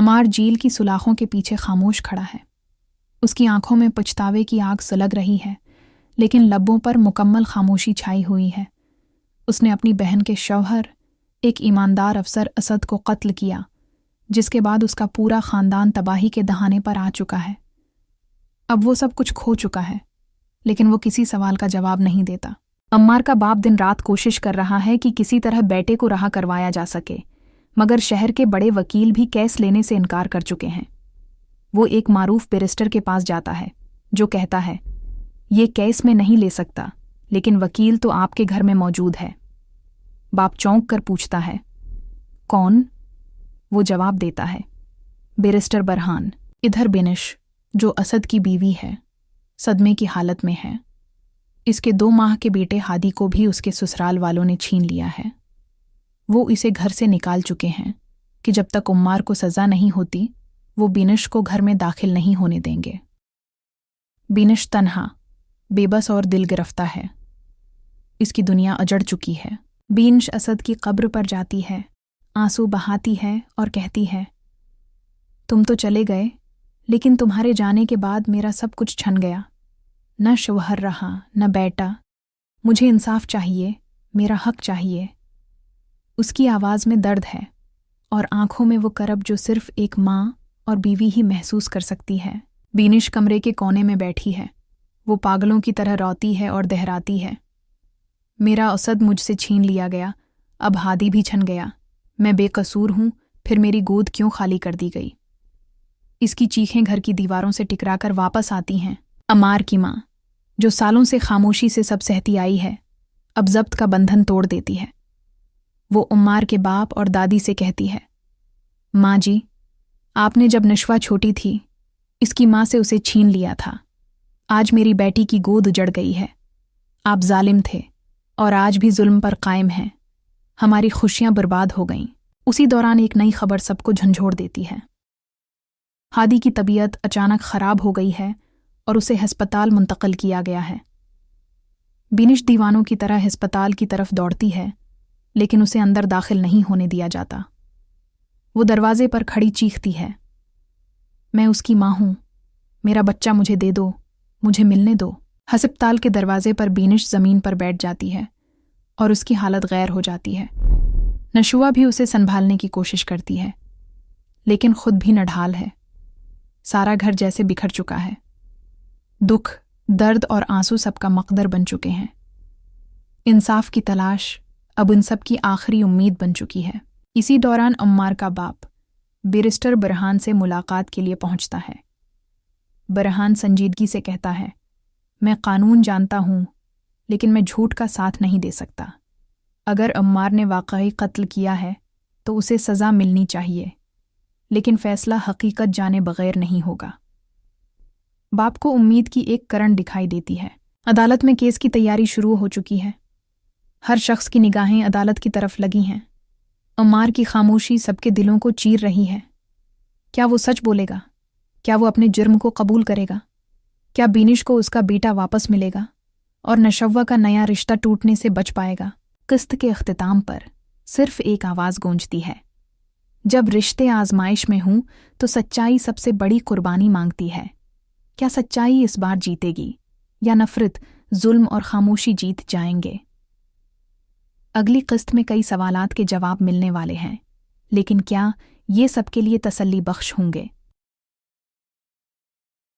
अम्मार झील की सुलाखों के पीछे खामोश खड़ा है। उसकी आंखों में पछतावे की आग सुलग रही है, लेकिन लबों पर मुकम्मल खामोशी छाई हुई है। उसने अपनी बहन के शौहर, एक ईमानदार अफसर असद को कत्ल किया, जिसके बाद उसका पूरा खानदान तबाही के दहाने पर आ चुका है। अब वो सब कुछ खो चुका है, लेकिन वो किसी सवाल का जवाब नहीं देता। अम्मार का बाप दिन रात कोशिश कर रहा है कि किसी तरह बेटे को रहा करवाया जा सके, मगर शहर के बड़े वकील भी केस लेने से इनकार कर चुके हैं। वो एक मारूफ बैरिस्टर के पास जाता है, जो कहता है, ये केस में नहीं ले सकता, लेकिन वकील तो आपके घर में मौजूद है। बाप चौंक कर पूछता है, कौन? वो जवाब देता है, बैरिस्टर बरहान। इधर बिनिश, जो असद की बीवी है, सदमे की हालत में है। इसके 2 माह के बेटे हादी को भी उसके ससुराल वालों ने छीन लिया है। वो इसे घर से निकाल चुके हैं कि जब तक उम्मार को सज़ा नहीं होती, वो बिनिश को घर में दाखिल नहीं होने देंगे। बिनिश तन्हा, बेबस और दिल गिरफ्ता है। इसकी दुनिया अजड़ चुकी है। बिनिश असद की कब्र पर जाती है, आंसू बहाती है और कहती है, तुम तो चले गए, लेकिन तुम्हारे जाने के बाद मेरा सब कुछ छन गया। न शौहर रहा, न बेटा। मुझे इंसाफ चाहिए, मेरा हक चाहिए। उसकी आवाज़ में दर्द है और आंखों में वो करब जो सिर्फ एक माँ और बीवी ही महसूस कर सकती है। बिनिश कमरे के कोने में बैठी है। वो पागलों की तरह रोती है और दहराती है, मेरा असद मुझसे छीन लिया गया, अब हादी भी छन गया। मैं बेकसूर हूँ, फिर मेरी गोद क्यों खाली कर दी गई? इसकी चीखें घर की दीवारों से टकराकर वापस आती हैं। अम्मार की माँ, जो सालों से खामोशी से सब सहती आई है, अब ज़ब्त का बंधन तोड़ देती है। वो अम्मार के बाप और दादी से कहती है, माँ जी, आपने जब नशवा छोटी थी, इसकी माँ से उसे छीन लिया था। आज मेरी बेटी की गोद उजड़ गई है। आप जालिम थे और आज भी जुल्म पर कायम हैं। हमारी खुशियां बर्बाद हो गईं। उसी दौरान एक नई खबर सबको झंझोड़ देती है। हादी की तबीयत अचानक खराब हो गई है और उसे हस्पताल मुंतकिल किया गया है। बिनिश दीवानों की तरह हस्पताल की तरफ दौड़ती है, लेकिन उसे अंदर दाखिल नहीं होने दिया जाता। वो दरवाजे पर खड़ी चीखती है, मैं उसकी माँ हूँ, मेरा बच्चा मुझे दे दो, मुझे मिलने दो। हस्पताल के दरवाजे पर बिनिश ज़मीन पर बैठ जाती है और उसकी हालत गैर हो जाती है। नशुआ भी उसे संभालने की कोशिश करती है, लेकिन खुद भी नढाल है। सारा घर जैसे बिखर चुका है। दुख, दर्द और आंसू सबका मकदर बन चुके हैं। इंसाफ की तलाश अब उन सब की आखिरी उम्मीद बन चुकी है। इसी दौरान अम्मार का बाप बैरिस्टर बरहान से मुलाकात के लिए पहुंचता है। बरहान संजीदगी से कहता है, मैं कानून जानता हूँ, लेकिन मैं झूठ का साथ नहीं दे सकता। अगर अम्मार ने वाकई कत्ल किया है तो उसे सज़ा मिलनी चाहिए, लेकिन फैसला हकीकत जाने बगैर नहीं होगा। बाप को उम्मीद की एक किरण दिखाई देती है। अदालत में केस की तैयारी शुरू हो चुकी है। हर शख्स की निगाहें अदालत की तरफ लगी हैं। अम्मार की खामोशी सबके दिलों को चीर रही है। क्या वो सच बोलेगा? क्या वो अपने जुर्म को कबूल करेगा? क्या बिनिश को उसका बेटा वापस मिलेगा और नशव्वा का नया रिश्ता टूटने से बच पाएगा? किस्त के अख्तिताम पर सिर्फ एक आवाज़ गूंजती है, जब रिश्ते आजमाइश में हों तो सच्चाई सबसे बड़ी कुर्बानी मांगती है। क्या सच्चाई इस बार जीतेगी या नफरत, जुल्म और खामोशी जीत जाएंगे? अगली किस्त में कई सवालात के जवाब मिलने वाले हैं, लेकिन क्या ये सबके लिए तसल्ली बख्श होंगे?